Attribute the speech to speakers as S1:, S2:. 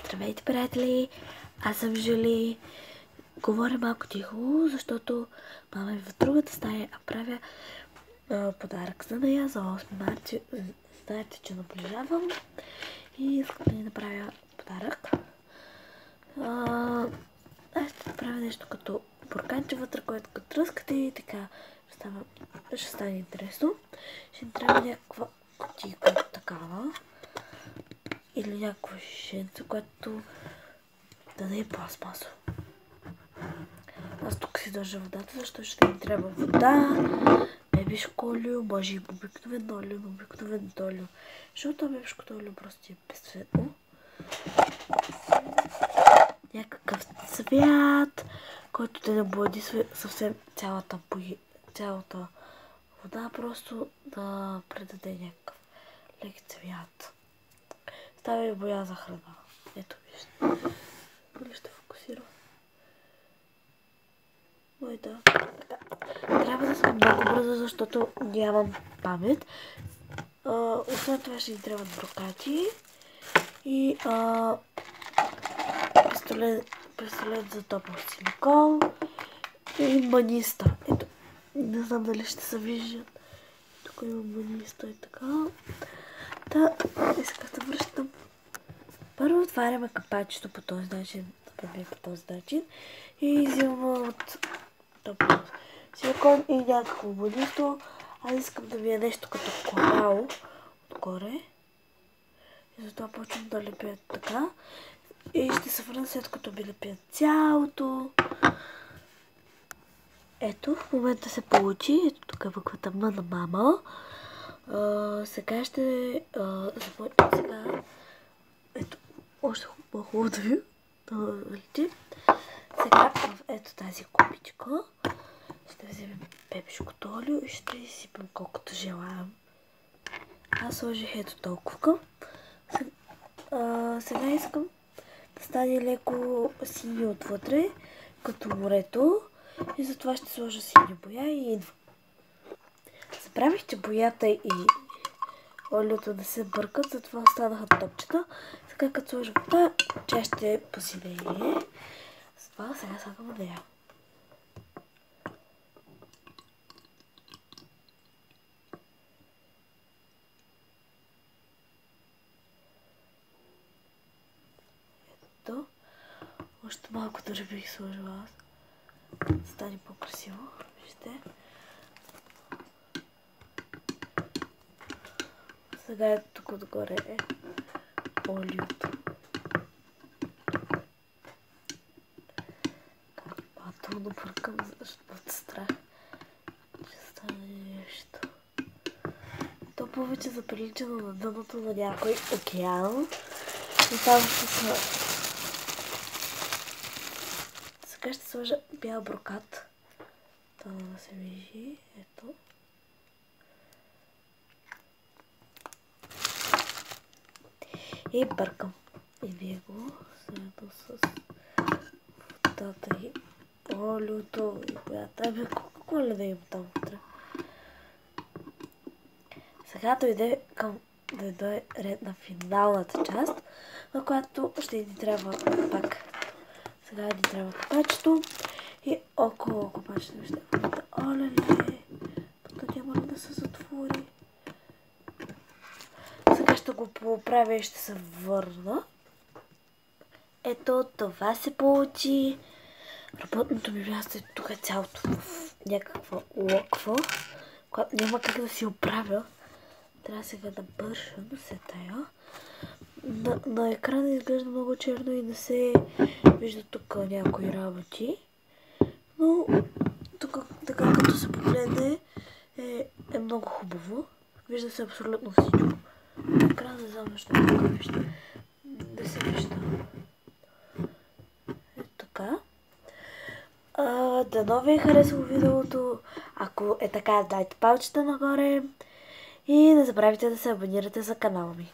S1: Здравейте, приятели! Аз съм Жули. Говоря малко тихо, защото мама е в другата стая, а правя подарък за нея за 8 марта. Знаете, че наближавам и искам да ни направя подарък. Аз ще направя нещо като бурканче вътре, което като тръскате и така ще стане интересно. Ще ни трябва някаква кутийка такава. Или някаква шишенце, което да не е пластмасово. Аз тук си държа водата, защото ще ми трябва вода, бебешко олио, може и обикновено олио, но обикновеното олио. Защото бебешкото олио просто е безцветно. Някакъв цвят, който да не блади съвсем цялата вода, просто да предаде някакъв лек цвят. Става и боя за храна. Ето вижте. Дали ще фокусира? Ой, да. Трябва да съм много бърза, защото нямам памет. Освен това ще ни трябват брокати и пистолет за топъл силикон и маниста. Ето, не знам дали ще се виждат. Тук има маниста и така. Исках да връщам. Първо отваряме капачето по този начин, и взимам от топъл силикон и някакво манисто. Аз искам да ми е нещо като корал отгоре. И затова почвам да лепя така. И ще се върна след като ми лепя цялото. Ето, в момента се получи. Ето тук е буквата М на мама. Сега ще започна. Ето, още хубаво да ви лети. Сега в ето тази купичка ще вземем бебешкото олио и ще изсипам колкото желаем. Аз сложих ето толкова. Сега искам да стане леко синьо отвътре, като морето. И затова ще сложа синя боя и идва. Забравих, че боята и олиото да се бъркат, затова останаха топчета. Сега като сложа вода, тя ще посинее. Затова сега слагам нея. Ето. Още малко дори бих сложила аз. Да стане по-красиво. Вижте. Сега е тук отгоре е олиото. Пълно бъркам, защото страх, че стане нещо. То повече заприличано на дъното на някой океан. И там ще са... Сега ще сложа бял брокат. Това да се вижи. Ето. И бъркам. И вие го заедно с водата и олиото и боята. Какво ли да има там вътре? Сега дойде ред на финалната част, на която ще ни трябва пак. Сега ни трябва капачето и около капачето ще бъде олеле. Тук няма да се затвори. Сега ще го поправя и ще се върна. Ето, това се получи. Работното ми място е тук цялото в някаква локва, която няма как да си оправя. Трябва сега да бършам се тая. На екрана изглежда много черно и не се вижда тук някои работи. Но тук така като се погледне е много хубаво. Вижда се абсолютно всичко. На екрана не знам защо тук вижда. Да се вижда. Ето така. Дано ви е харесало видеото. Ако е така, дайте палчета нагоре. И не забравяйте да се абонирате за канала ми.